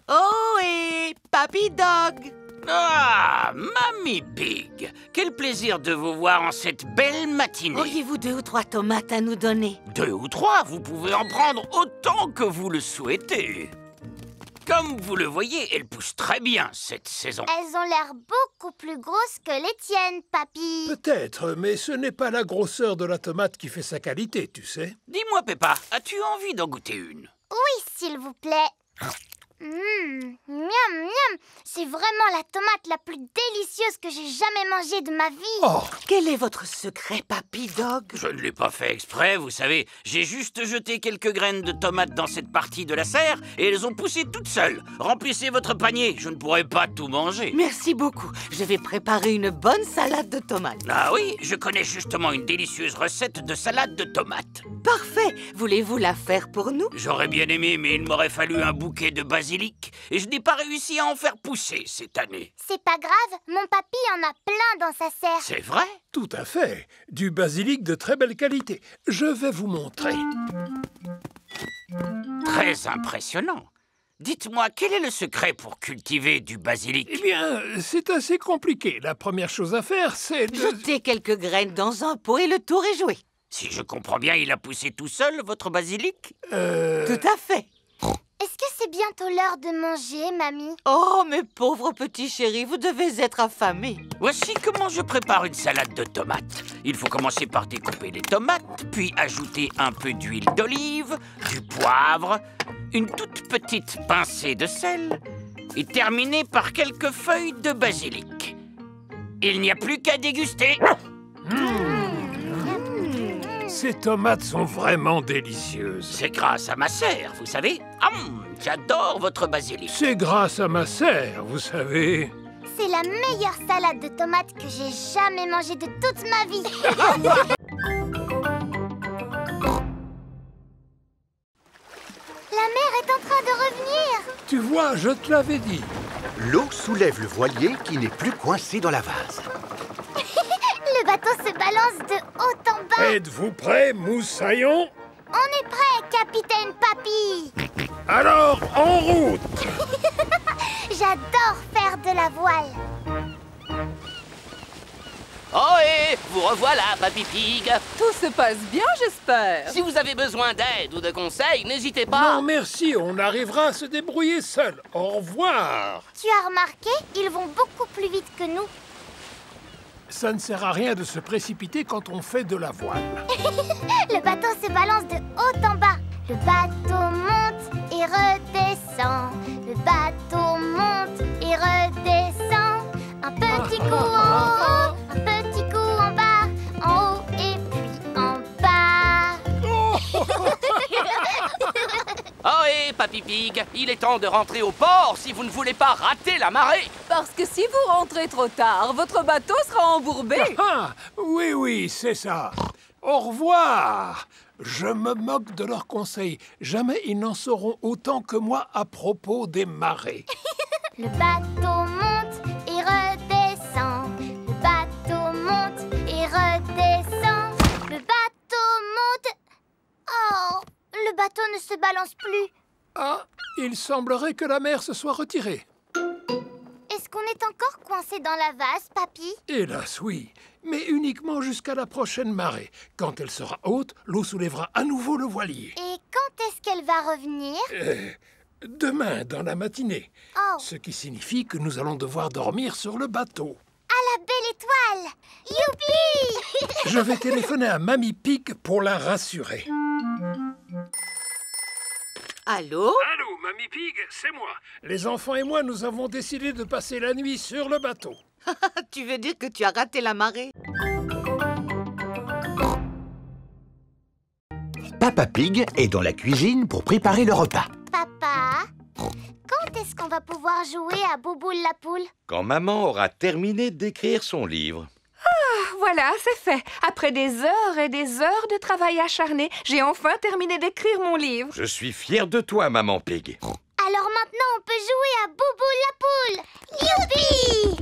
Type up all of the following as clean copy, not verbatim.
Oh, et Papy Dog! Ah, Mamie Pig! Quel plaisir de vous voir en cette belle matinée. Auriez-vous 2 ou 3 tomates à nous donner? 2 ou 3, vous pouvez en prendre autant que vous le souhaitez. Comme vous le voyez, elles poussent très bien cette saison. Elles ont l'air beaucoup plus grosses que les tiennes, Papy. Peut-être, mais ce n'est pas la grosseur de la tomate qui fait sa qualité, tu sais. Dis-moi, Peppa, as-tu envie d'en goûter une? Oui, s'il vous plaît. Miam, miam. C'est vraiment la tomate la plus délicieuse que j'ai jamais mangée de ma vie. Oh, Quel est votre secret, Papy Dog? Je ne l'ai pas fait exprès, vous savez. J'ai juste jeté quelques graines de tomates dans cette partie de la serre et elles ont poussé toutes seules. Remplissez votre panier, je ne pourrai pas tout manger. Merci beaucoup. Je vais préparer une bonne salade de tomates. Ah oui, je connais justement une délicieuse recette de salade de tomates. Parfait. Voulez-vous la faire pour nous? J'aurais bien aimé, mais il m'aurait fallu un bouquet de basilic et je n'ai pas réussi à en faire pousser cette année. C'est pas grave, mon papy en a plein dans sa serre. C'est vrai? tout à fait. Du basilic de très belle qualité. Je vais vous montrer. Très impressionnant. Dites-moi, quel est le secret pour cultiver du basilic? Eh bien, c'est assez compliqué. La première chose à faire, c'est de... Jetez quelques graines dans un pot et le tour est joué. Si je comprends bien, il a poussé tout seul, votre basilic? Tout à fait. Est-ce que c'est bientôt l'heure de manger, mamie? Oh, mes pauvres petits chéris, vous devez être affamés. Voici comment je prépare une salade de tomates. Il faut commencer par découper les tomates, puis ajouter un peu d'huile d'olive, du poivre, une toute petite pincée de sel et terminer par quelques feuilles de basilic. Il n'y a plus qu'à déguster. Ces tomates sont vraiment délicieuses. C'est grâce à ma sœur, vous savez. J'adore votre basilic. C'est grâce à ma sœur, vous savez. C'est la meilleure salade de tomates que j'ai jamais mangée de toute ma vie. La mer est en train de revenir. Tu vois, je te l'avais dit. L'eau soulève le voilier qui n'est plus coincé dans la vase. Le bateau se balance de haut en bas. Êtes-vous prêts, moussaillon? On est prêt, capitaine Papy. Alors, en route! J'adore faire de la voile. Oh et vous revoilà, Papy Pig. Tout se passe bien, j'espère. Si vous avez besoin d'aide ou de conseils, n'hésitez pas. Non, merci, on arrivera à se débrouiller seul. Au revoir! Tu as remarqué, ils vont beaucoup plus vite que nous. Ça ne sert à rien de se précipiter quand on fait de la voile. Le bateau se balance de haut en bas. Le bateau monte et redescend. Le bateau monte et redescend. Un petit coup en haut, un petit coup en bas, en haut et puis en bas. Oh et Papy Pig, il est temps de rentrer au port si vous ne voulez pas rater la marée. Parce que si vous rentrez trop tard, votre bateau sera embourbé. Ah, oui, c'est ça. Au revoir! Je me moque de leurs conseils. Jamais ils n'en sauront autant que moi à propos des marées. Le bateau monte et redescend. Le bateau monte et redescend. Le bateau monte... Oh, le bateau ne se balance plus. Ah, il semblerait que la mer se soit retirée. Est-ce qu'on est encore coincé dans la vase, Papy? Hélas, oui, mais uniquement jusqu'à la prochaine marée. Quand elle sera haute, l'eau soulèvera à nouveau le voilier. Et quand est-ce qu'elle va revenir? Demain, dans la matinée. Oh, Ce qui signifie que nous allons devoir dormir sur le bateau. à la belle étoile! Youpi! Je vais téléphoner à Mamie Pig pour la rassurer. Allô? Allô, Mamie Pig, c'est moi. Les enfants et moi, nous avons décidé de passer la nuit sur le bateau. Tu veux dire que tu as raté la marée? Papa Pig est dans la cuisine pour préparer le repas. Papa, quand est-ce qu'on va pouvoir jouer à Bouboule la poule? Quand maman aura terminé d'écrire son livre. Voilà, c'est fait. Après des heures et des heures de travail acharné, j'ai enfin terminé d'écrire mon livre. Je suis fier de toi, maman Pig. Alors maintenant, on peut jouer à Bouboule la poule! Youpi!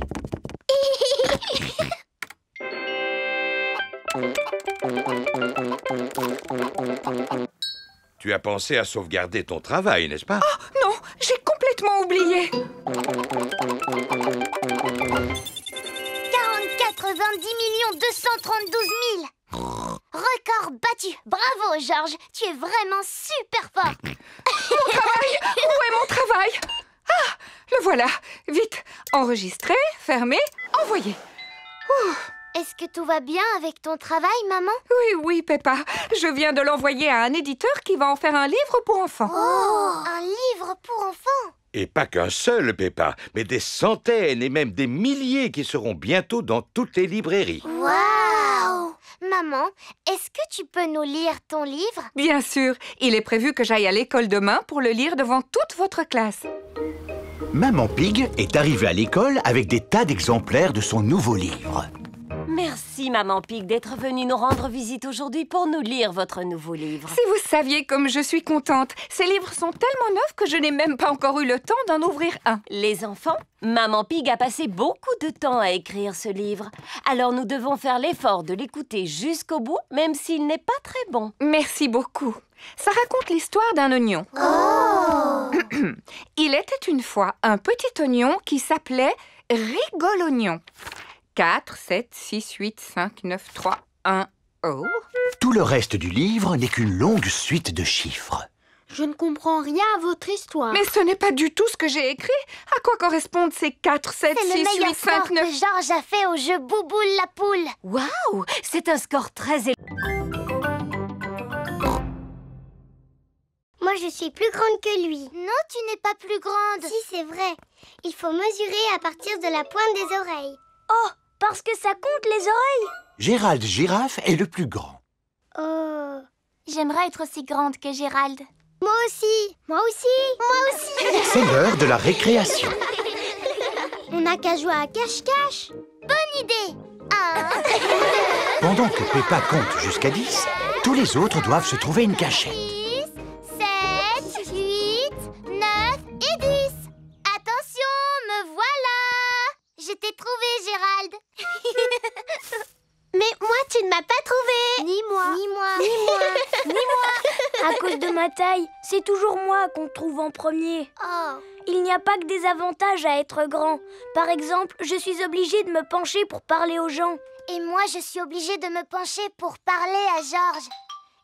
Tu as pensé à sauvegarder ton travail, n'est-ce pas? Non, j'ai complètement oublié. 90 232 000. Record battu. Bravo, Georges. Tu es vraiment super fort. Mon travail! Où est mon travail? Ah, le voilà. Vite, enregistrer, fermer, envoyer. Est-ce que tout va bien avec ton travail, maman? Oui, Peppa. Je viens de l'envoyer à un éditeur qui va en faire un livre pour enfants. Oh, un livre pour enfants? Et pas qu'un seul, Peppa, mais des centaines et même des milliers qui seront bientôt dans toutes les librairies. Waouh! Maman, est-ce que tu peux nous lire ton livre? Bien sûr. Il est prévu que j'aille à l'école demain pour le lire devant toute votre classe. Maman Pig est arrivée à l'école avec des tas d'exemplaires de son nouveau livre. Merci, Maman Pig, d'être venue nous rendre visite aujourd'hui pour nous lire votre nouveau livre. Si vous saviez comme je suis contente. Ces livres sont tellement neufs que je n'ai même pas encore eu le temps d'en ouvrir un. Les enfants, Maman Pig a passé beaucoup de temps à écrire ce livre. Alors nous devons faire l'effort de l'écouter jusqu'au bout, même s'il n'est pas très bon. Merci beaucoup. Ça raconte l'histoire d'un oignon. Oh! Il était une fois un petit oignon qui s'appelait Rigolognon. 4, 7, 6, 8, 5, 9, 3, 1, oh. Tout le reste du livre n'est qu'une longue suite de chiffres. Je ne comprends rien à votre histoire. Mais ce n'est pas du tout ce que j'ai écrit. À quoi correspondent ces 4, 7, 6, 8, 5, 9... C'est le meilleur score que Georges a fait au jeu Bouboule la poule. Waouh! C'est un score très élevé. Moi, je suis plus grande que lui. Non, tu n'es pas plus grande. Si, c'est vrai. Il faut mesurer à partir de la pointe des oreilles. Oh, parce que ça compte les oreilles. Gérald Girafe est le plus grand. Oh, j'aimerais être aussi grande que Gérald. Moi aussi. Moi aussi. Moi aussi. C'est l'heure de la récréation. On n'a qu'à jouer à cache-cache. Bonne idée. 1. Pendant que Peppa compte jusqu'à 10, tous les autres doivent se trouver une cachette. 6, 7, 8, 9 et 10. Attention, me voilà. Je t'ai trouvé, Gérald. Mais moi, tu ne m'as pas trouvé. Ni moi. Ni moi. Ni moi. Ni moi. À cause de ma taille, c'est toujours moi qu'on trouve en premier. Oh. Il n'y a pas que des avantages à être grand. Par exemple, je suis obligée de me pencher pour parler aux gens. Et moi, je suis obligée de me pencher pour parler à Georges.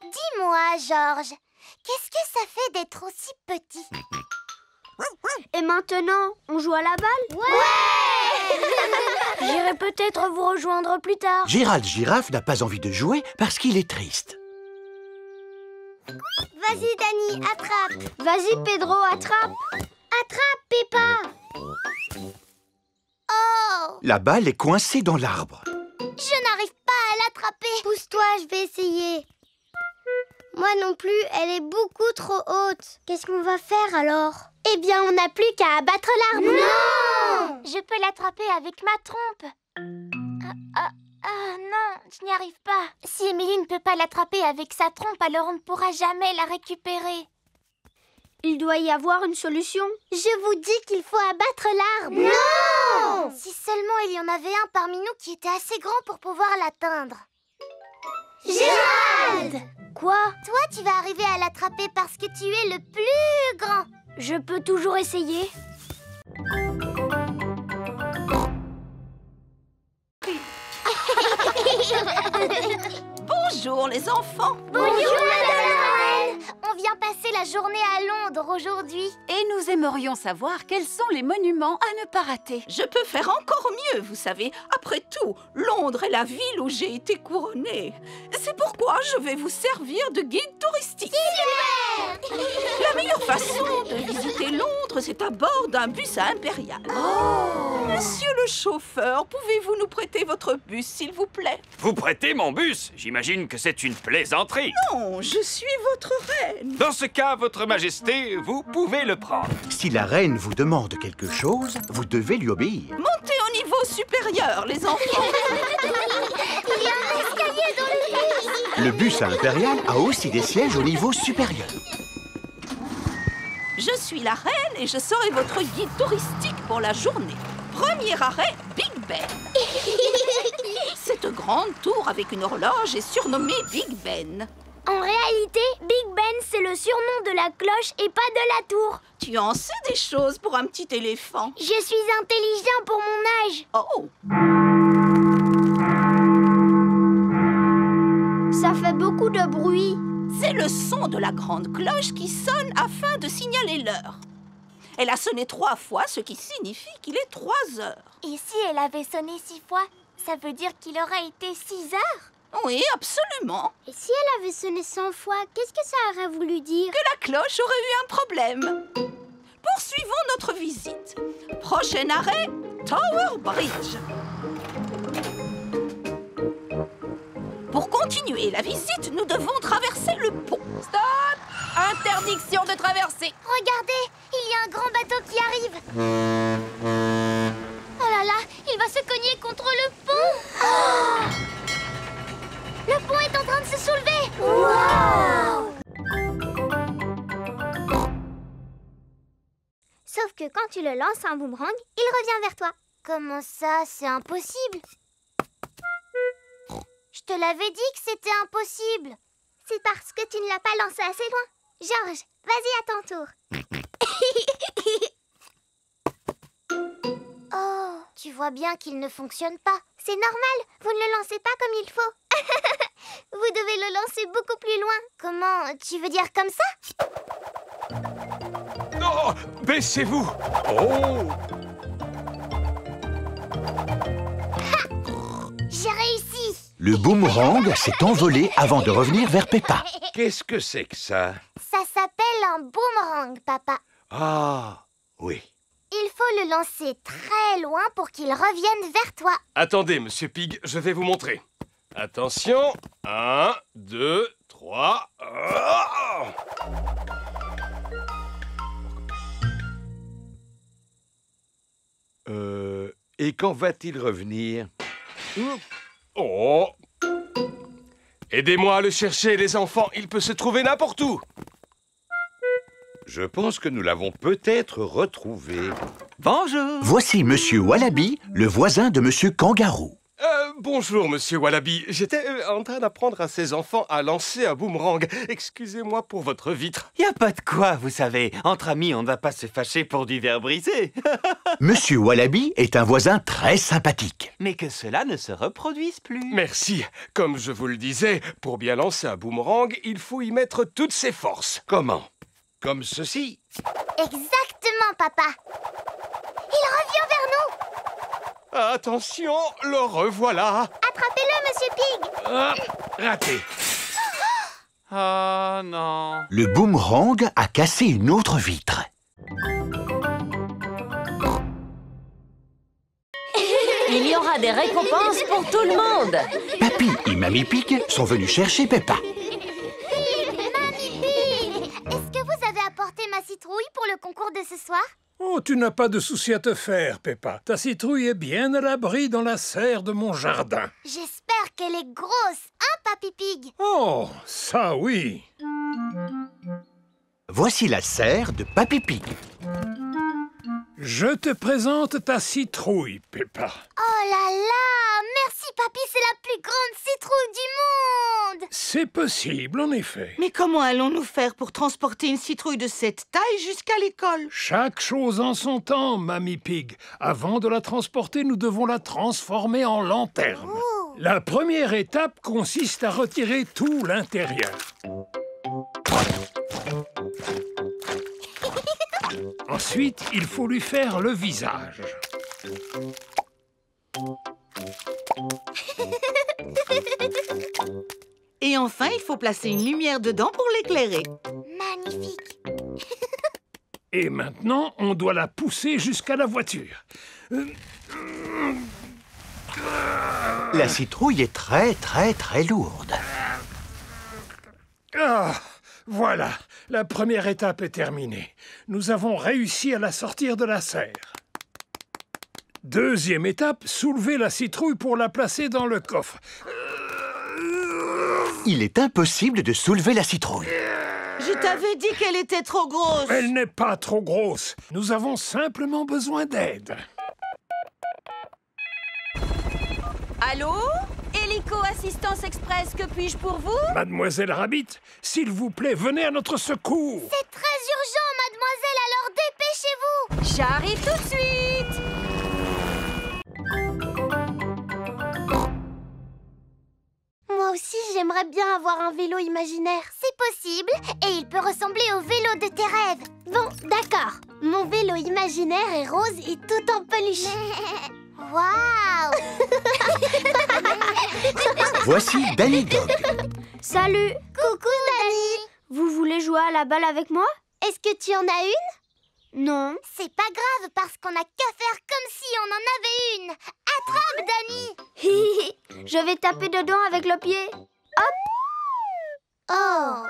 Dis-moi, Georges, qu'est-ce que ça fait d'être aussi petit? Et maintenant, on joue à la balle? Ouais. J'irai peut-être vous rejoindre plus tard. Gérald Girafe n'a pas envie de jouer parce qu'il est triste. Vas-y, Dani, attrape. Vas-y, Pedro, attrape. Attrape, Peppa. Oh! La balle est coincée dans l'arbre. Je n'arrive pas à l'attraper. Pousse-toi, je vais essayer. Moi non plus, elle est beaucoup trop haute. Qu'est-ce qu'on va faire alors? Eh bien, on n'a plus qu'à abattre l'arbre. Non! Je peux l'attraper avec ma trompe. Non, je n'y arrive pas. Si Émilie ne peut pas l'attraper avec sa trompe, alors on ne pourra jamais la récupérer. Il doit y avoir une solution. Je vous dis qu'il faut abattre l'arbre. Non! Si seulement il y en avait un parmi nous qui était assez grand pour pouvoir l'atteindre. Gérald! Quoi? Toi, tu vas arriver à l'attraper parce que tu es le plus grand. Je peux toujours essayer. Bonjour les enfants. Bonjour, Madame Noël. On vient passer la journée à Londres aujourd'hui. Et nous aimerions savoir quels sont les monuments à ne pas rater. Je peux faire encore mieux, vous savez. Après tout, Londres est la ville où j'ai été couronnée. C'est pourquoi je vais vous servir de guide touristique. Super! La meilleure façon de visiter Londres, c'est à bord d'un bus à Impérial. Monsieur le chauffeur, pouvez-vous nous prêter votre bus, s'il vous plaît? Vous prêtez mon bus? J'imagine que c'est une plaisanterie. Non, je suis votre reine. Dans ce cas, votre majesté, vous pouvez le prendre. Si la reine vous demande quelque chose, vous devez lui obéir. Montez au niveau supérieur, les enfants. Il y a un escalier dans le bus. Le bus à Impérial a aussi des sièges au niveau supérieur. Je suis la reine et je serai votre guide touristique pour la journée. Premier arrêt, Big Ben. Cette grande tour avec une horloge est surnommée Big Ben. En réalité, Big Ben, c'est le surnom de la cloche et pas de la tour. Tu en sais des choses pour un petit éléphant. Je suis intelligent pour mon âge. Oh! Ça fait beaucoup de bruit. C'est le son de la grande cloche qui sonne afin de signaler l'heure. Elle a sonné 3 fois, ce qui signifie qu'il est 3 heures. Et si elle avait sonné 6 fois, ça veut dire qu'il aurait été 6 heures? Oui, absolument. Et si elle avait sonné 100 fois, qu'est-ce que ça aurait voulu dire? Que la cloche aurait eu un problème. Poursuivons notre visite. Prochain arrêt, Tower Bridge. Pour continuer la visite, nous devons traverser le pont. Stop! Interdiction de traverser. Regardez, il y a un grand bateau qui arrive. Oh là là, il va se cogner contre le pont. Oh! Le pont est en train de se soulever. Wow! Sauf que quand tu le lances un boomerang, il revient vers toi. Comment ça, c'est impossible? Je te l'avais dit que c'était impossible. C'est parce que tu ne l'as pas lancé assez loin. Georges, vas-y à ton tour. Oh, tu vois bien qu'il ne fonctionne pas. C'est normal, vous ne le lancez pas comme il faut. Vous devez le lancer beaucoup plus loin. Comment? Tu veux dire comme ça? Oh, baissez-vous! Oh! J'ai réussi! Le boomerang s'est envolé avant de revenir vers Peppa. Qu'est-ce que c'est que ça? Ça s'appelle un boomerang, papa. Ah, oui. Il faut le lancer très loin pour qu'il revienne vers toi. Attendez, Monsieur Pig, je vais vous montrer. Attention, 1, 2, 3... Et quand va-t-il revenir? Oh! Aidez-moi à le chercher, les enfants, il peut se trouver n'importe où. Je pense que nous l'avons peut-être retrouvé. Bonjour. Voici Monsieur Wallaby, le voisin de Monsieur Kangaroo. Bonjour, Monsieur Wallaby. J'étais en train d'apprendre à ces enfants à lancer un boomerang. Excusez-moi pour votre vitre. Y a pas de quoi, vous savez. Entre amis, on ne va pas se fâcher pour du verre brisé. Monsieur Wallaby est un voisin très sympathique. Mais que cela ne se reproduise plus. Merci. Comme je vous le disais, pour bien lancer un boomerang, il faut y mettre toutes ses forces. Comment? Comme ceci? Exactement, papa. Il revient vers nous. Attention, le revoilà. Attrapez-le, Monsieur Pig. Raté. Oh non. Le boomerang a cassé une autre vitre. Il y aura des récompenses pour tout le monde. Papy et Mamie Pig sont venus chercher Peppa. Mamie Pig, est-ce que vous avez apporté ma citrouille pour le concours de ce soir? Oh, tu n'as pas de souci à te faire, Peppa. Ta citrouille est bien à l'abri dans la serre de mon jardin. J'espère qu'elle est grosse, hein, Papy Pig? Oh, ça oui. Voici la serre de Papy Pig. Je te présente ta citrouille, Peppa. Oh là là! Merci, Papy, c'est la plus grande citrouille du monde! C'est possible, en effet. Mais comment allons-nous faire pour transporter une citrouille de cette taille jusqu'à l'école? Chaque chose en son temps, Mamie Pig. Avant de la transporter, nous devons la transformer en lanterne. Oh. La première étape consiste à retirer tout l'intérieur. Ensuite, il faut lui faire le visage. Et enfin, il faut placer une lumière dedans pour l'éclairer. Magnifique! Et maintenant, on doit la pousser jusqu'à la voiture. La citrouille est très, très, très lourde. Ah, voilà, la première étape est terminée. Nous avons réussi à la sortir de la serre. Deuxième étape, soulever la citrouille pour la placer dans le coffre. Il est impossible de soulever la citrouille. Je t'avais dit qu'elle était trop grosse. Elle n'est pas trop grosse. Nous avons simplement besoin d'aide. Allô? Hélico Eco Assistance Express, que puis-je pour vous? Mademoiselle Rabbit, s'il vous plaît, venez à notre secours. C'est très urgent, mademoiselle, alors dépêchez-vous. J'arrive tout de suite. Moi aussi, j'aimerais bien avoir un vélo imaginaire. C'est possible, et il peut ressembler au vélo de tes rêves. Bon, d'accord. Mon vélo imaginaire est rose et tout en peluche. Waouh! Voici Danny Dog. Salut. Coucou, Danny. Vous voulez jouer à la balle avec moi? Est-ce que tu en as une? Non. C'est pas grave, parce qu'on n'a qu'à faire comme si on en avait une. Attrape, Danny. Je vais taper dedans avec le pied. Hop. Oh.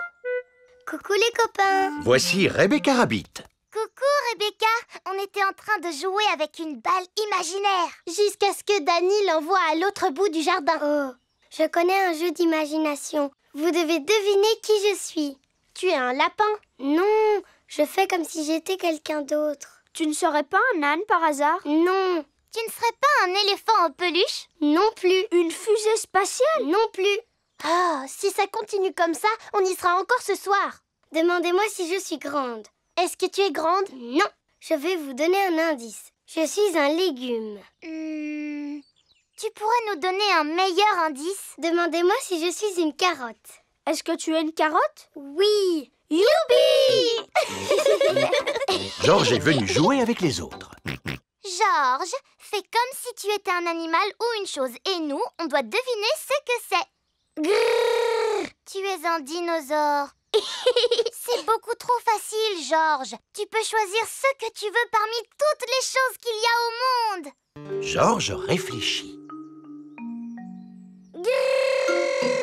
Coucou les copains. Voici Rebecca Rabbit. Coucou Rebecca, on était en train de jouer avec une balle imaginaire jusqu'à ce que Danny l'envoie à l'autre bout du jardin. Oh, je connais un jeu d'imagination. Vous devez deviner qui je suis. Tu es un lapin? Non, je fais comme si j'étais quelqu'un d'autre. Tu ne serais pas un âne par hasard? Non. Tu ne serais pas un éléphant en peluche? Non plus. Une fusée spatiale? Non plus. Oh, si ça continue comme ça, on y sera encore ce soir. Demandez-moi si je suis grande. Est-ce que tu es grande? Non. Je vais vous donner un indice. Je suis un légume. Tu pourrais nous donner un meilleur indice? Demandez-moi si je suis une carotte. Est-ce que tu es une carotte? Oui. Youpi! George est venu jouer avec les autres. George, fais comme si tu étais un animal ou une chose. Et nous, on doit deviner ce que c'est. Grrr, tu es un dinosaure. C'est beaucoup trop facile, George. Tu peux choisir ce que tu veux parmi toutes les choses qu'il y a au monde. George réfléchit.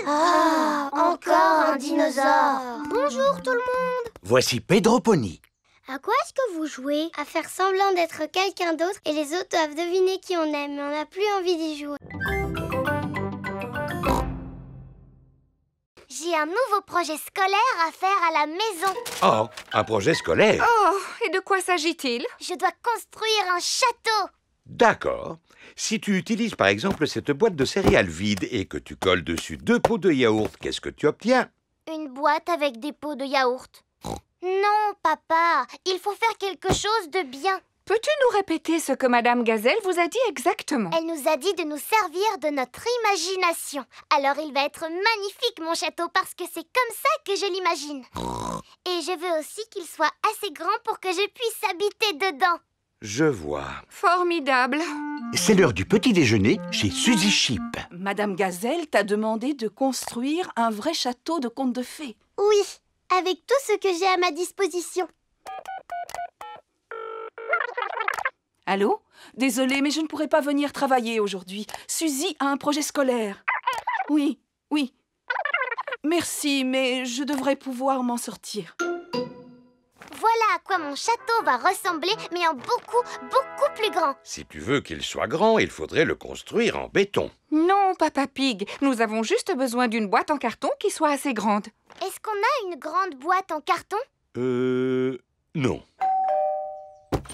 Ah, encore un dinosaure. Bonjour tout le monde. Voici Pedro Pony. À quoi est-ce que vous jouez? À faire semblant d'être quelqu'un d'autre et les autres doivent deviner qui on aime, mais on n'a plus envie d'y jouer. J'ai un nouveau projet scolaire à faire à la maison. Oh, un projet scolaire. Oh, et de quoi s'agit-il? Je dois construire un château. D'accord. Si tu utilises par exemple cette boîte de céréales vide et que tu colles dessus 2 pots de yaourt, qu'est-ce que tu obtiens? Une boîte avec des pots de yaourt. Non, papa, il faut faire quelque chose de bien. Peux-tu nous répéter ce que Madame Gazelle vous a dit exactement? Elle nous a dit de nous servir de notre imagination. Alors il va être magnifique, mon château, parce que c'est comme ça que je l'imagine. Et je veux aussi qu'il soit assez grand pour que je puisse habiter dedans. Je vois. Formidable. C'est l'heure du petit déjeuner chez Suzy Sheep. Madame Gazelle t'a demandé de construire un vrai château de contes de fées. Oui, avec tout ce que j'ai à ma disposition. Allô? Désolée, mais je ne pourrai pas venir travailler aujourd'hui. Suzy a un projet scolaire. Oui, oui. Merci, mais je devrais pouvoir m'en sortir. Voilà à quoi mon château va ressembler, mais en beaucoup plus grand. Si tu veux qu'il soit grand, il faudrait le construire en béton. Non, Papa Pig, nous avons juste besoin d'une boîte en carton qui soit assez grande. Est-ce qu'on a une grande boîte en carton? Non.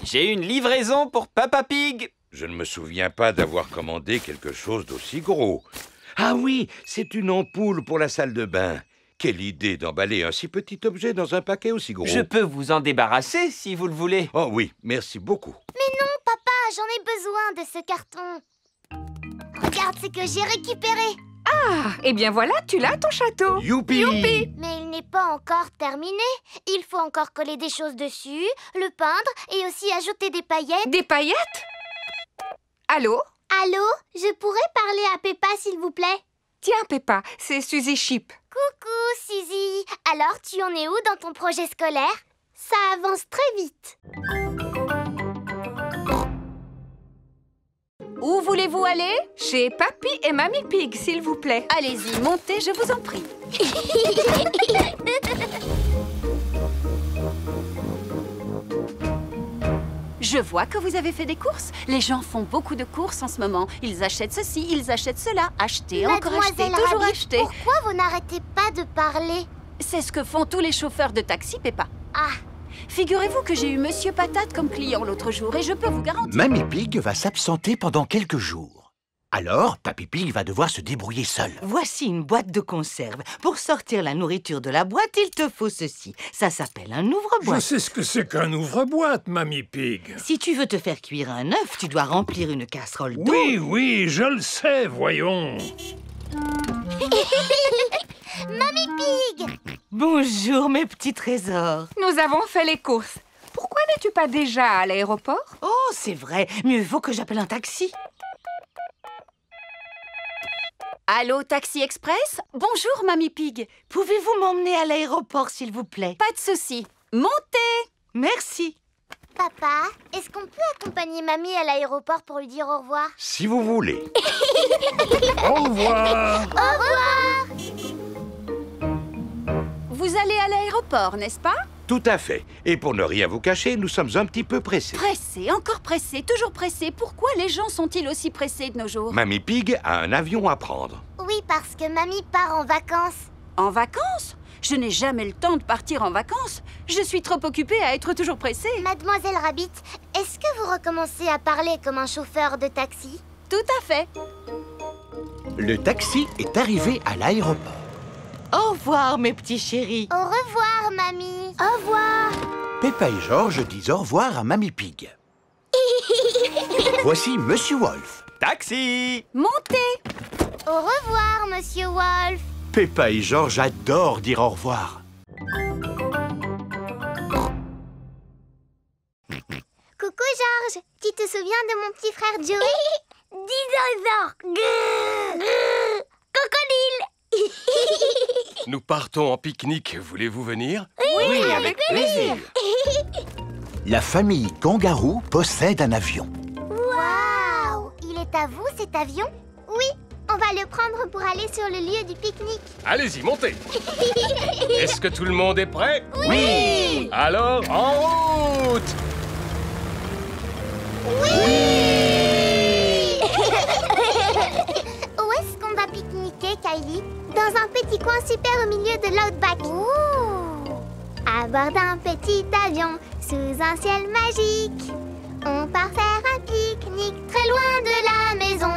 J'ai une livraison pour Papa Pig. Je ne me souviens pas d'avoir commandé quelque chose d'aussi gros. Ah oui, c'est une ampoule pour la salle de bain. Quelle idée d'emballer un si petit objet dans un paquet aussi gros. Je peux vous en débarrasser si vous le voulez. Oh oui, merci beaucoup. Mais non, papa, j'en ai besoin de ce carton. Regarde ce que j'ai récupéré. Ah, eh bien voilà, tu l'as ton château. Youpi! Youpi! Mais il n'est pas encore terminé. Il faut encore coller des choses dessus, le peindre et aussi ajouter des paillettes. Des paillettes? Allô? Allô? Je pourrais parler à Peppa, s'il vous plaît? Tiens, Peppa, c'est Suzy Sheep. Coucou, Suzy. Alors, tu en es où dans ton projet scolaire? Ça avance très vite. Où voulez-vous aller? Chez Papy et Mamie Pig, s'il vous plaît. Allez-y, montez, je vous en prie. Je vois que vous avez fait des courses. Les gens font beaucoup de courses en ce moment. Ils achètent ceci, ils achètent cela. Acheter, encore acheter, toujours Rabbit, acheter. Pourquoi vous n'arrêtez pas de parler? C'est ce que font tous les chauffeurs de taxi, Peppa. Ah. Figurez-vous que j'ai eu Monsieur Patate comme client l'autre jour et je peux vous garantir... Mamie Pig va s'absenter pendant quelques jours. Alors, Papy Pig va devoir se débrouiller seul. Voici une boîte de conserve. Pour sortir la nourriture de la boîte, il te faut ceci. Ça s'appelle un ouvre-boîte. Je sais ce que c'est qu'un ouvre-boîte, Mamie Pig. Si tu veux te faire cuire un œuf, tu dois remplir une casserole d'eau. Oui, je le sais, voyons. Mamie Pig! Bonjour, mes petits trésors. Nous avons fait les courses. Pourquoi n'es-tu pas déjà à l'aéroport? Oh, c'est vrai. Mieux vaut que j'appelle un taxi. Allô, Taxi Express? Bonjour, Mamie Pig. Pouvez-vous m'emmener à l'aéroport, s'il vous plaît? Pas de souci. Montez! Merci. Papa, est-ce qu'on peut accompagner Mamie à l'aéroport pour lui dire au revoir? Si vous voulez. Au revoir. Au revoir! Vous allez à l'aéroport, n'est-ce pas? Tout à fait. Et pour ne rien vous cacher, nous sommes un petit peu pressés. Pressé, encore pressé, toujours pressé. Pourquoi les gens sont-ils aussi pressés de nos jours? Mamie Pig a un avion à prendre. Oui, parce que Mamie part en vacances. En vacances? Je n'ai jamais le temps de partir en vacances. Je suis trop occupée à être toujours pressée. Mademoiselle Rabbit, est-ce que vous recommencez à parler comme un chauffeur de taxi? Tout à fait. Le taxi est arrivé à l'aéroport. Au revoir, mes petits chéris. Au revoir, Mamie. Au revoir. Peppa et George disent au revoir à Mamie Pig. Voici Monsieur Wolf. Taxi! Montez! Au revoir, Monsieur Wolf. Peppa et George adorent dire au revoir. Coucou, George. Tu te souviens de mon petit frère Joe? Dinosaure. Crocodile. Nous partons en pique-nique. Voulez-vous venir? Oui, avec plaisir. La famille Kangaroo possède un avion. Waouh! Il est à vous, cet avion? Oui, on va le prendre pour aller sur le lieu du pique-nique. Allez-y, montez. Est-ce que tout le monde est prêt? Oui! Alors, en route! Oui! Où est-ce qu'on va pique-niquer, Kylie? Dans un petit coin super au milieu de l'outback. À bord d'un petit avion, sous un ciel magique, on part faire un pique-nique très loin de la maison.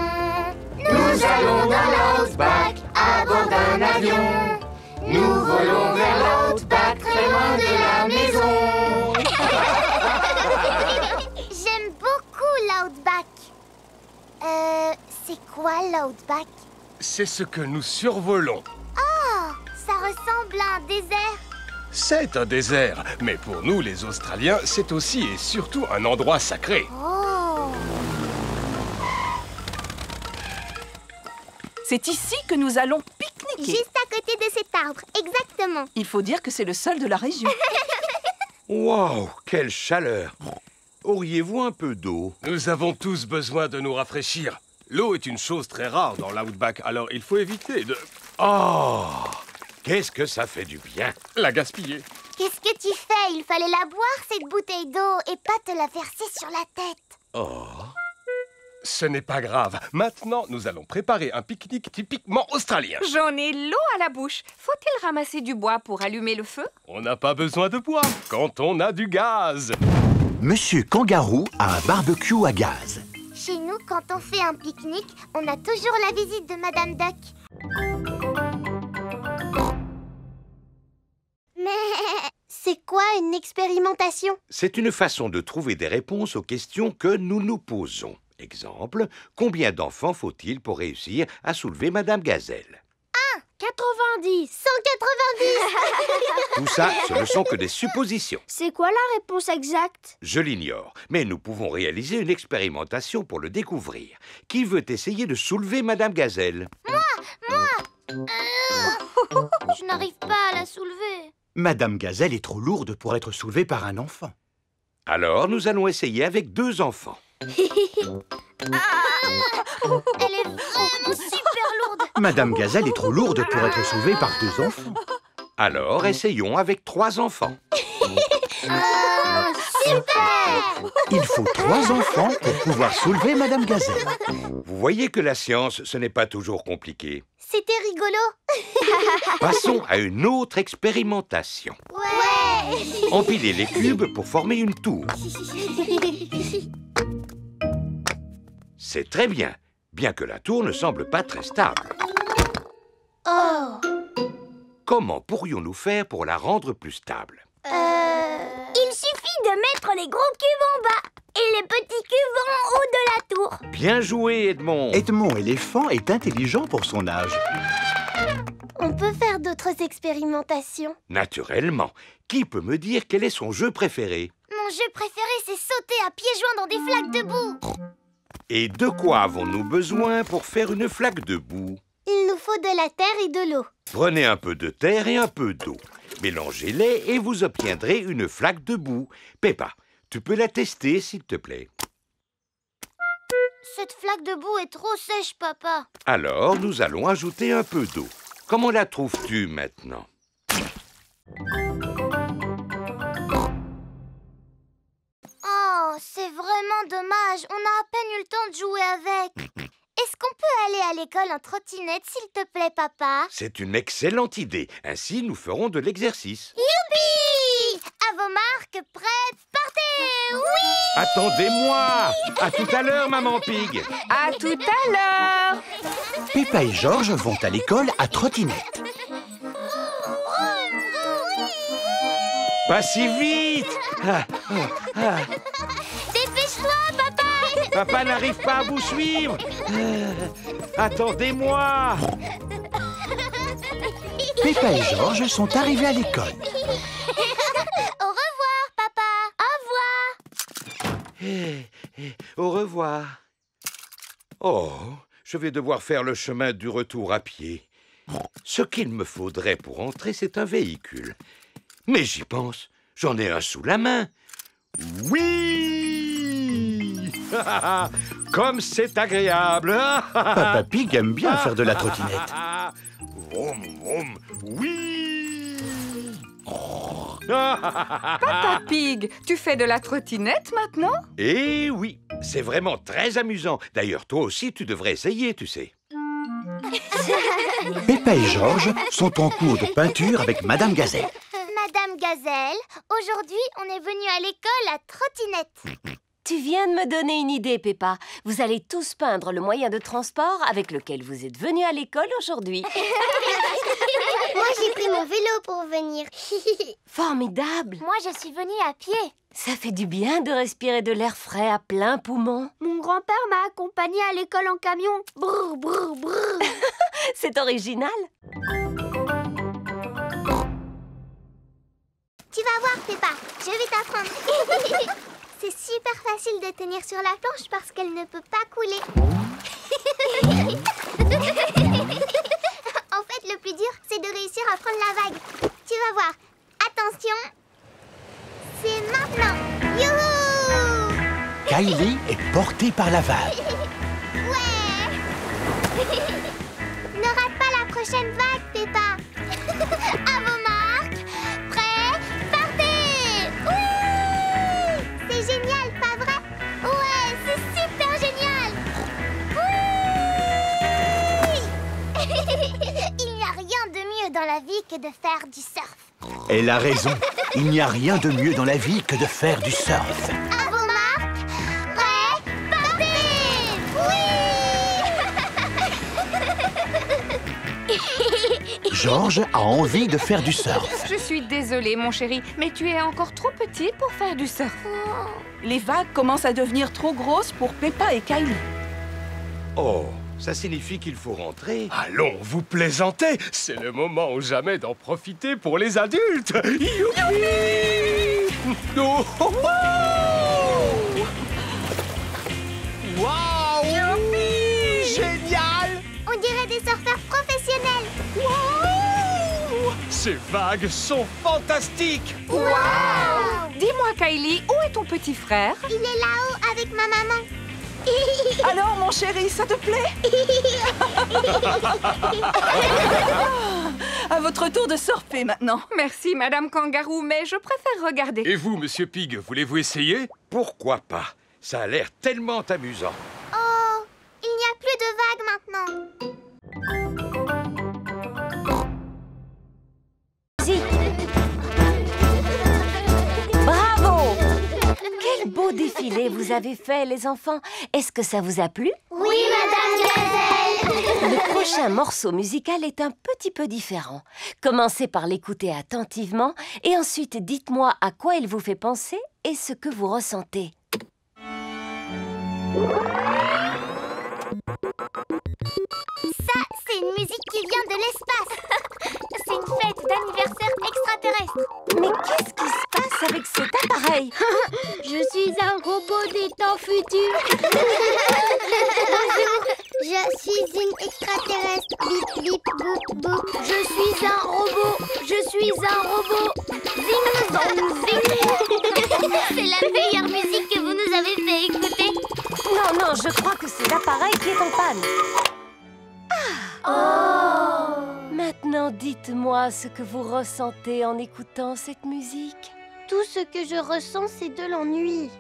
Nous allons dans l'outback, à bord d'un avion. Nous volons vers l'outback, très loin de la maison. J'aime beaucoup l'outback. C'est quoi l'outback? C'est ce que nous survolons. Oh, ça ressemble à un désert. C'est un désert, mais pour nous, les Australiens, c'est aussi et surtout un endroit sacré. Oh. C'est ici que nous allons pique-niquer. Juste à côté de cet arbre, exactement. Il faut dire que c'est le seul de la région. Waouh, quelle chaleur! Auriez-vous un peu d'eau? Nous avons tous besoin de nous rafraîchir. L'eau est une chose très rare dans l'outback, alors il faut éviter de... Oh! Qu'est-ce que ça fait du bien! La gaspiller. Qu'est-ce que tu fais? Il fallait la boire, cette bouteille d'eau, et pas te la verser sur la tête. Oh! Ce n'est pas grave. Maintenant, nous allons préparer un pique-nique typiquement australien. J'en ai l'eau à la bouche. Faut-il ramasser du bois pour allumer le feu? On n'a pas besoin de bois quand on a du gaz. Monsieur Kangaroo a un barbecue à gaz. Chez nous, quand on fait un pique-nique, on a toujours la visite de Madame Duck. Mais c'est quoi une expérimentation? C'est une façon de trouver des réponses aux questions que nous nous posons. Exemple, combien d'enfants faut-il pour réussir à soulever Madame Gazelle? 90. 190. Tout ça, ce ne sont que des suppositions. C'est quoi la réponse exacte? Je l'ignore, mais nous pouvons réaliser une expérimentation pour le découvrir. Qui veut essayer de soulever Madame Gazelle? Moi. Je n'arrive pas à la soulever. Madame Gazelle est trop lourde pour être soulevée par un enfant. Alors, nous allons essayer avec 2 enfants. Elle est vraiment super lourde. Madame Gazelle est trop lourde pour être soulevée par 2 enfants. Alors, essayons avec 3 enfants. Super! Il faut 3 enfants pour pouvoir soulever Madame Gazelle. Vous voyez que la science, ce n'est pas toujours compliqué. C'était rigolo. Passons à une autre expérimentation. Ouais. Empiler les cubes pour former une tour. C'est très bien. bien que la tour ne semble pas très stable. Oh! Comment pourrions-nous faire pour la rendre plus stable? Il suffit de mettre les gros cubes en bas et les petits cubes en haut de la tour. Bien joué, Edmond. Edmond éléphant est intelligent pour son âge. On peut faire d'autres expérimentations. Naturellement. Qui peut me dire quel est son jeu préféré? Mon jeu préféré, c'est sauter à pieds joints dans des flaques de boue. Et de quoi avons-nous besoin pour faire une flaque de boue? Il nous faut de la terre et de l'eau. Prenez un peu de terre et un peu d'eau. Mélangez-les et vous obtiendrez une flaque de boue. Peppa, tu peux la tester, s'il te plaît. Cette flaque de boue est trop sèche, papa. Alors, nous allons ajouter un peu d'eau. Comment la trouves-tu maintenant? Oh, c'est vraiment dommage. On a à peine eu le temps de jouer avec. Est-ce qu'on peut aller à l'école en trottinette, s'il te plaît, papa? C'est une excellente idée. Ainsi, nous ferons de l'exercice. Youpi! À vos marques, prêts, partez! Oui! Attendez-moi! À tout à l'heure, maman Pig! À tout à l'heure! Peppa et Georges vont à l'école à trottinette. Pas si vite! Dépêche-toi, papa! Papa n'arrive pas à vous suivre! Attendez-moi! Peppa et Georges sont arrivés à l'école. Au revoir, papa! Au revoir! Au revoir. Oh, je vais devoir faire le chemin du retour à pied. Ce qu'il me faudrait pour entrer, c'est un véhicule. Mais j'y pense, j'en ai un sous la main. Oui! Comme c'est agréable! Papa Pig aime bien faire de la trottinette. Vroom, vroom, oui! Papa Pig, tu fais de la trottinette maintenant? Eh oui, c'est vraiment très amusant. D'ailleurs, toi aussi, tu devrais essayer, tu sais. Peppa et Georges sont en cours de peinture avec Madame Gazelle. Madame Gazelle, aujourd'hui, on est venu à l'école à trottinette. Tu viens de me donner une idée, Peppa. Vous allez tous peindre le moyen de transport avec lequel vous êtes venus à l'école aujourd'hui. Moi, j'ai pris mon vélo pour venir. Formidable! Moi, je suis venue à pied. Ça fait du bien de respirer de l'air frais à plein poumon. Mon grand-père m'a accompagnée à l'école en camion. Brrr, brrr, brrr. C'est original. Tu vas voir, Peppa, je vais t'apprendre. C'est super facile de tenir sur la planche parce qu'elle ne peut pas couler. En fait, le plus dur, c'est de réussir à prendre la vague. Tu vas voir. Attention. C'est maintenant. Youhou! Kylie est portée par la vague. Ouais! Ne rate pas la prochaine vague, Peppa. À vos marques. Prêts? Partez! Oui! C'est génial, pas vrai? Ouais, c'est super génial! Oui! Il n'y a rien de mieux dans la vie que de faire du surf. Elle a raison. Il n'y a rien de mieux dans la vie que de faire du surf. À vos marques. Prêts? Partez! Oui! Georges a envie de faire du surf. Je suis désolée, mon chéri, mais tu es encore trop petit pour faire du surf. Les vagues commencent à devenir trop grosses pour Peppa et Kylie. Oh, ça signifie qu'il faut rentrer. Allons, vous plaisantez. C'est le moment ou jamais d'en profiter pour les adultes. Youpi! Oh, oh, oh! Waouh! Youpi! Génial! On dirait des surfeurs professionnels. Waouh! Ces vagues sont fantastiques! Wow! Dis-moi, Kylie, où est ton petit frère? Il est là-haut avec ma maman. Alors, mon chéri, ça te plaît? À votre tour de surfer maintenant. Merci, Madame Kangaroo, mais je préfère regarder. Et vous, Monsieur Pig, voulez-vous essayer? Pourquoi pas? Ça a l'air tellement amusant. Oh, il n'y a plus de vagues maintenant. Si. Bravo! Quel beau défilé! défilé vous avez fait, les enfants? Est-ce que ça vous a plu? Oui, Madame Gazelle. Le prochain morceau musical est un petit peu différent. Commencez par l'écouter attentivement et ensuite dites-moi à quoi il vous fait penser et ce que vous ressentez. Ça, c'est une musique qui vient de l'espace. C'est une fête d'anniversaire extraterrestre. Mais qu'est-ce qui se passe avec cet appareil? Je suis un robot des temps futurs. Je suis une extraterrestre. Bip, bip, boop, boop. Je suis un robot. Je suis un robot. Zing, zong, zing. C'est la meilleure musique que vous nous avez fait écouter. Non, je crois que c'est l'appareil qui est en panne. Maintenant, dites-moi ce que vous ressentez en écoutant cette musique. Tout ce que je ressens, c'est de l'ennui.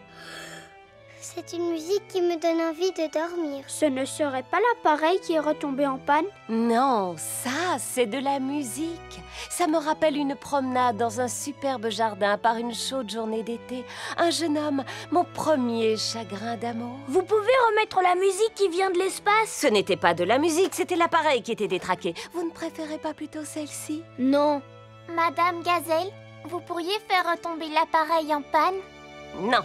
C'est une musique qui me donne envie de dormir. Ce ne serait pas l'appareil qui est retombé en panne? Non, ça, c'est de la musique. Ça me rappelle une promenade dans un superbe jardin par une chaude journée d'été. Un jeune homme, mon premier chagrin d'amour. Vous pouvez remettre la musique qui vient de l'espace? Ce n'était pas de la musique, c'était l'appareil qui était détraqué. Vous ne préférez pas plutôt celle-ci? Non. Madame Gazelle, vous pourriez faire retomber l'appareil en panne? Non.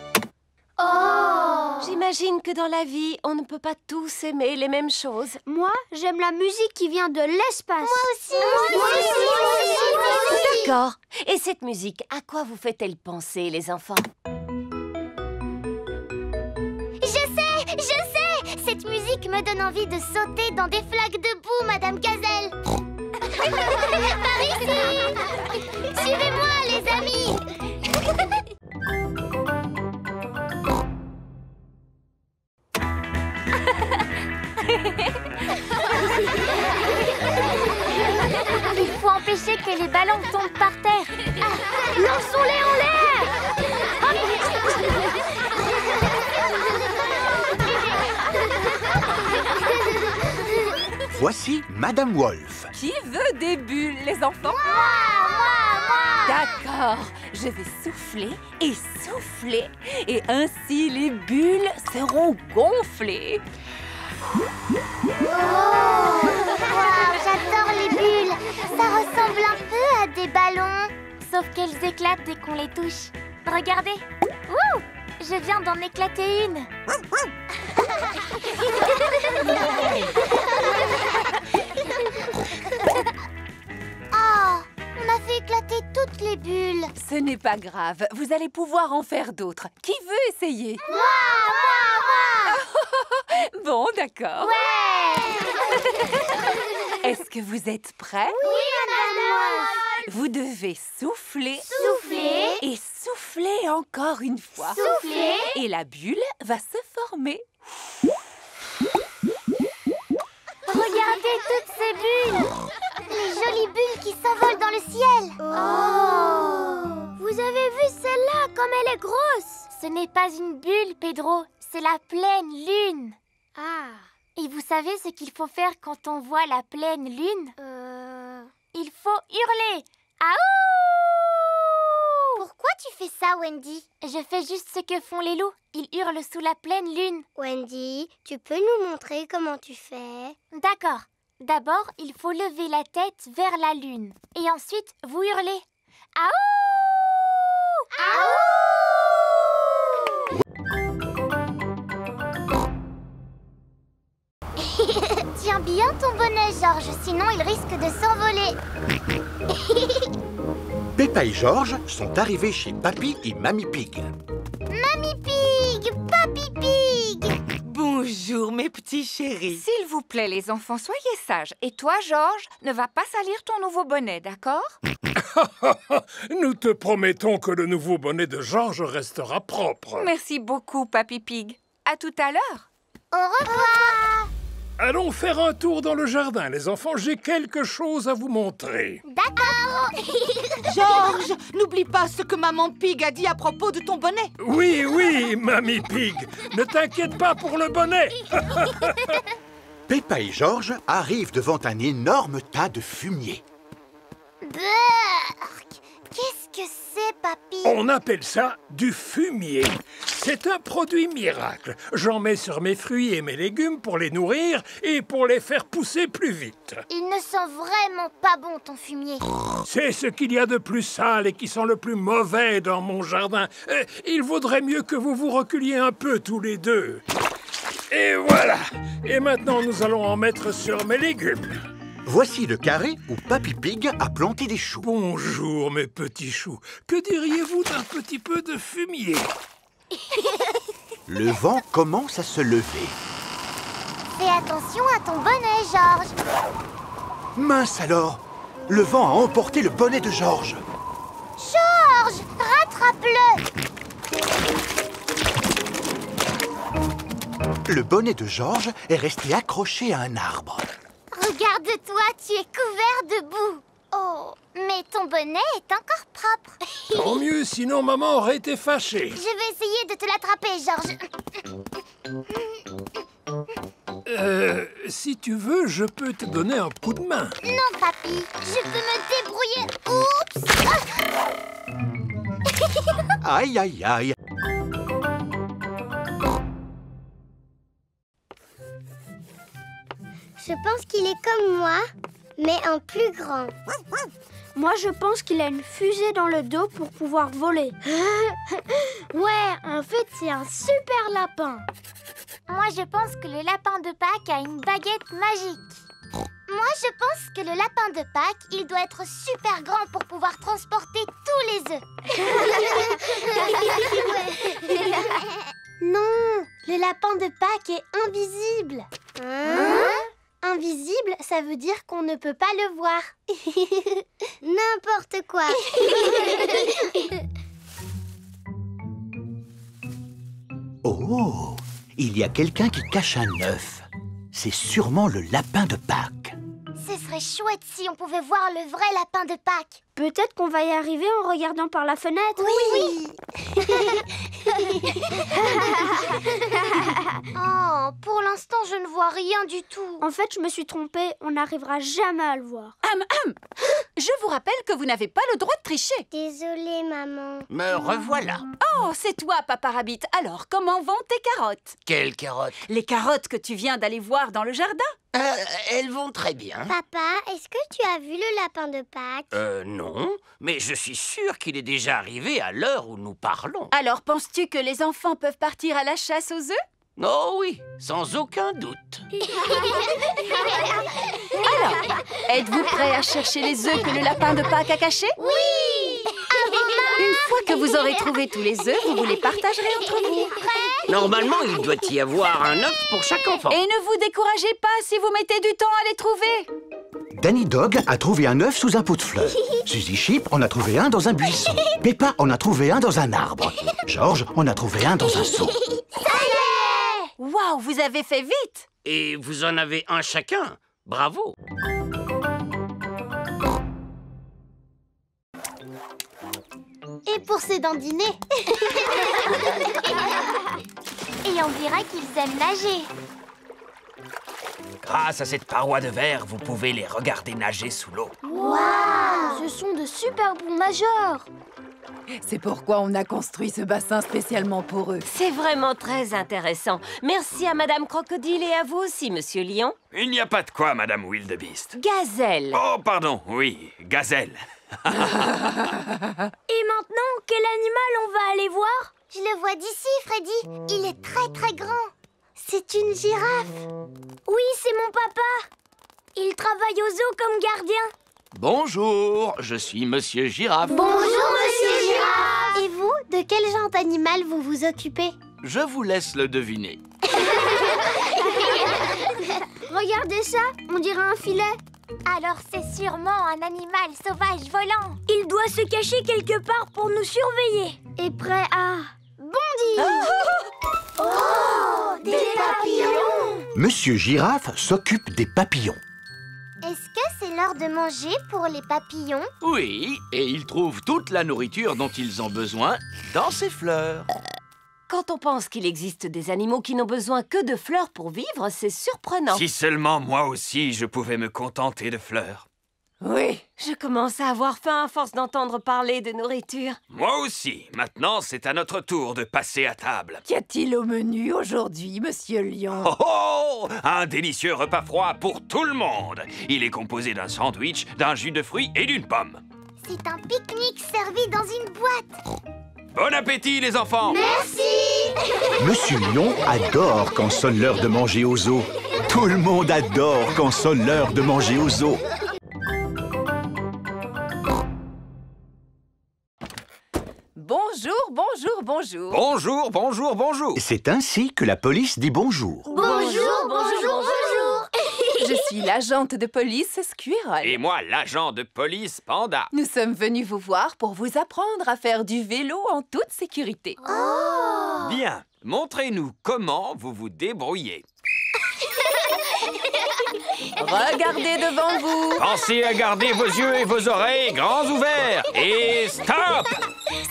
Oh! J'imagine que dans la vie, on ne peut pas tous aimer les mêmes choses. Moi, j'aime la musique qui vient de l'espace. Moi aussi! D'accord. Et cette musique, à quoi vous fait-elle penser, les enfants? Je sais! Cette musique me donne envie de sauter dans des flaques de boue, Madame Gazelle. Par ici! Suivez-moi, les amis! Il faut empêcher que les ballons tombent par terre. Lançons-les en l'air! Voici Madame Wolf. Qui veut des bulles, les enfants? Moi! D'accord, je vais souffler et souffler. Et ainsi, les bulles seront gonflées. Wow, j'adore les bulles. Ça ressemble un peu à des ballons. Sauf qu'elles éclatent dès qu'on les touche. Regardez. Ouh, je viens d'en éclater une. Oh, on a fait éclater toutes les bulles. Ce n'est pas grave, vous allez pouvoir en faire d'autres. Qui veut essayer? Moi! Bon, d'accord. Ouais! Est-ce que vous êtes prêts? Oui, Madame! Vous devez souffler. Souffler. Et souffler encore une fois. Souffler. Et la bulle va se former. Regardez toutes ces bulles! Les jolies bulles qui s'envolent dans le ciel! Oh! Vous avez vu celle-là, comme elle est grosse? Ce n'est pas une bulle, Pedro, c'est la pleine lune. Ah! Et vous savez ce qu'il faut faire quand on voit la pleine lune? Il faut hurler! Aouh! Pourquoi tu fais ça, Wendy? Je fais juste ce que font les loups. Ils hurlent sous la pleine lune. Wendy, tu peux nous montrer comment tu fais? D'accord. D'abord, il faut lever la tête vers la lune. Et ensuite, vous hurlez. Aouh! Aouh! Tiens bien ton bonnet, Georges, sinon il risque de s'envoler. Peppa et Georges sont arrivés chez Papy et Mamie Pig. Mamie Pig! Papy Pig! Bonjour, mes petits chéris. S'il vous plaît, les enfants, soyez sages. Et toi, Georges, ne va pas salir ton nouveau bonnet, d'accord? Nous te promettons que le nouveau bonnet de Georges restera propre. Merci beaucoup, Papy Pig. À tout à l'heure. Au revoir! Allons faire un tour dans le jardin, les enfants. J'ai quelque chose à vous montrer. D'accord! Georges, n'oublie pas ce que Maman Pig a dit à propos de ton bonnet. Oui, oui, Mamie Pig. Ne t'inquiète pas pour le bonnet. Peppa et Georges arrivent devant un énorme tas de fumier. Burk! Qu'est-ce que c'est, papy? On appelle ça du fumier. C'est un produit miracle. J'en mets sur mes fruits et mes légumes pour les nourrir et pour les faire pousser plus vite. Il ne sent vraiment pas bon, ton fumier. C'est ce qu'il y a de plus sale et qui sent le plus mauvais dans mon jardin. Il vaudrait mieux que vous vous reculiez un peu tous les deux. Et voilà. Et maintenant, nous allons en mettre sur mes légumes. Voici le carré où Papy Pig a planté des choux. Bonjour, mes petits choux. Que diriez-vous d'un petit peu de fumier? Le vent commence à se lever. Fais attention à ton bonnet, Georges. Mince alors! Le vent a emporté le bonnet de Georges. Georges, rattrape-le. Le bonnet de Georges est resté accroché à un arbre. Regarde-toi, tu es couvert de boue. Oh, mais ton bonnet est encore propre. Tant mieux, sinon maman aurait été fâchée. Je vais essayer de te l'attraper, Georges. Si tu veux, je peux te donner un coup de main. Non, papy, je peux me débrouiller. Oups. Aïe, aïe, aïe. Je pense qu'il est comme moi, mais en plus grand. Moi, je pense qu'il a une fusée dans le dos pour pouvoir voler. Ouais, en fait, c'est un super lapin. Moi, je pense que le lapin de Pâques a une baguette magique. Moi, je pense que le lapin de Pâques, il doit être super grand pour pouvoir transporter tous les œufs. Non, le lapin de Pâques est invisible. Invisible, ça veut dire qu'on ne peut pas le voir. N'importe quoi. Oh, il y a quelqu'un qui cache un œuf. C'est sûrement le lapin de Pâques. Ce serait chouette si on pouvait voir le vrai lapin de Pâques. Peut-être qu'on va y arriver en regardant par la fenêtre. Oui. Oh, pour l'instant, je ne vois rien du tout. En fait, je me suis trompée. On n'arrivera jamais à le voir. Je vous rappelle que vous n'avez pas le droit de tricher. Désolée, maman. Me revoilà. Oh, c'est toi, Papa Rabbit. Alors, comment vont tes carottes? Quelles carottes? Les carottes que tu viens d'aller voir dans le jardin. Elles vont très bien. Papa, est-ce que tu as vu le lapin de Pâques? Non, mais je suis sûr qu'il est déjà arrivé à l'heure où nous parlons. Alors, penses-tu que les enfants peuvent partir à la chasse aux œufs? Oh oui, sans aucun doute. Alors, êtes-vous prêts à chercher les œufs que le lapin de Pâques a cachés? Oui. Une fois que vous aurez trouvé tous les œufs, vous les partagerez entre vous. Normalement, il doit y avoir un œuf pour chaque enfant. Et ne vous découragez pas si vous mettez du temps à les trouver. Danny Dog a trouvé un œuf sous un pot de fleurs. Suzy Sheep en a trouvé un dans un buisson. Peppa en a trouvé un dans un arbre. George en a trouvé un dans un seau. Ça y est! Waouh, vous avez fait vite! Et vous en avez un chacun. Bravo! Et pour ces dandinés. Et on dirait qu'ils aiment nager. Grâce à cette paroi de verre, vous pouvez les regarder nager sous l'eau. Waouh! Ce sont de super bons nageurs. C'est pourquoi on a construit ce bassin spécialement pour eux. C'est vraiment très intéressant. Merci à Madame Crocodile et à vous aussi, Monsieur Lion. Il n'y a pas de quoi, Madame Wildebeest. Gazelle. Oh, pardon, oui, gazelle. Et maintenant, quel animal on va aller voir? Je le vois d'ici, Freddy. Il est très très grand. C'est une girafe. Oui, c'est mon papa. Il travaille au zoo comme gardien. Bonjour, je suis Monsieur Girafe. Bonjour, Monsieur Girafe. Et vous, de quel genre d'animal vous vous occupez? Je vous laisse le deviner. Regardez ça, on dirait un filet. Alors c'est sûrement un animal sauvage volant. Il doit se cacher quelque part pour nous surveiller. Et prêt à bondir. Oh, des papillons. Monsieur Girafe s'occupe des papillons. Est-ce que c'est l'heure de manger pour les papillons? Oui, et ils trouvent toute la nourriture dont ils ont besoin dans ces fleurs. Quand on pense qu'il existe des animaux qui n'ont besoin que de fleurs pour vivre, c'est surprenant. Si seulement moi aussi je pouvais me contenter de fleurs. Oui, je commence à avoir faim à force d'entendre parler de nourriture. Moi aussi. Maintenant, c'est à notre tour de passer à table. Qu'y a-t-il au menu aujourd'hui, Monsieur Lion? Oh oh! Un délicieux repas froid pour tout le monde. Il est composé d'un sandwich, d'un jus de fruits et d'une pomme. C'est un pique-nique servi dans une boîte. Bon appétit, les enfants! Merci. Monsieur Lion adore quand sonne l'heure de manger aux os. Tout le monde adore quand sonne l'heure de manger aux os. Bonjour, bonjour, bonjour. Bonjour, bonjour, bonjour. C'est ainsi que la police dit bonjour. Bonjour, bonjour, bonjour. Je suis l'agente de police Squirrel. Et moi, l'agent de police Panda. Nous sommes venus vous voir pour vous apprendre à faire du vélo en toute sécurité. Oh. Bien, montrez-nous comment vous vous débrouillez. Regardez devant vous. Pensez à garder vos yeux et vos oreilles grands ouverts. Et stop!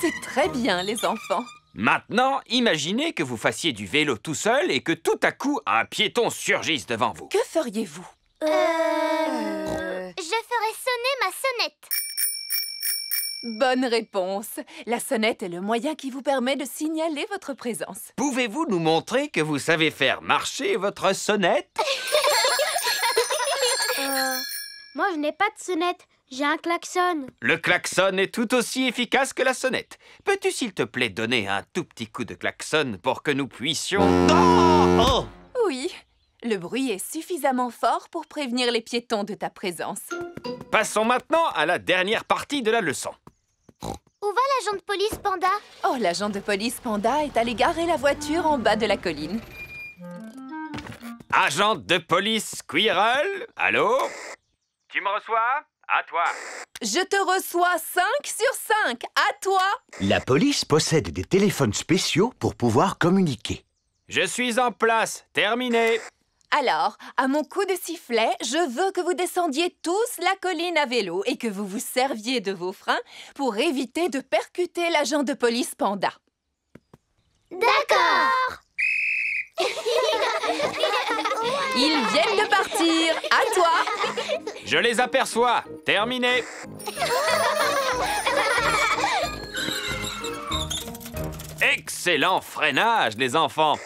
C'est très bien, les enfants. Maintenant, imaginez que vous fassiez du vélo tout seul et que tout à coup, un piéton surgisse devant vous. Que feriez-vous? Je ferai sonner ma sonnette. Bonne réponse. La sonnette est le moyen qui vous permet de signaler votre présence. Pouvez-vous nous montrer que vous savez faire marcher votre sonnette? Moi, je n'ai pas de sonnette. J'ai un klaxon. Le klaxon est tout aussi efficace que la sonnette. Peux-tu, s'il te plaît, donner un tout petit coup de klaxon pour que nous puissions... Oh! Oui, le bruit est suffisamment fort pour prévenir les piétons de ta présence. Passons maintenant à la dernière partie de la leçon. Où va l'agent de police Panda? Oh, l'agent de police Panda est allé garer la voiture en bas de la colline. Agent de police Squirrel, allô? Tu me reçois? À toi. Je te reçois 5 sur 5. À toi. La police possède des téléphones spéciaux pour pouvoir communiquer. Je suis en place. Terminé. Alors, à mon coup de sifflet, je veux que vous descendiez tous la colline à vélo et que vous vous serviez de vos freins pour éviter de percuter l'agent de police Panda. D'accord. Ils viennent de partir. À toi. Je les aperçois. Terminé. Excellent freinage, les enfants.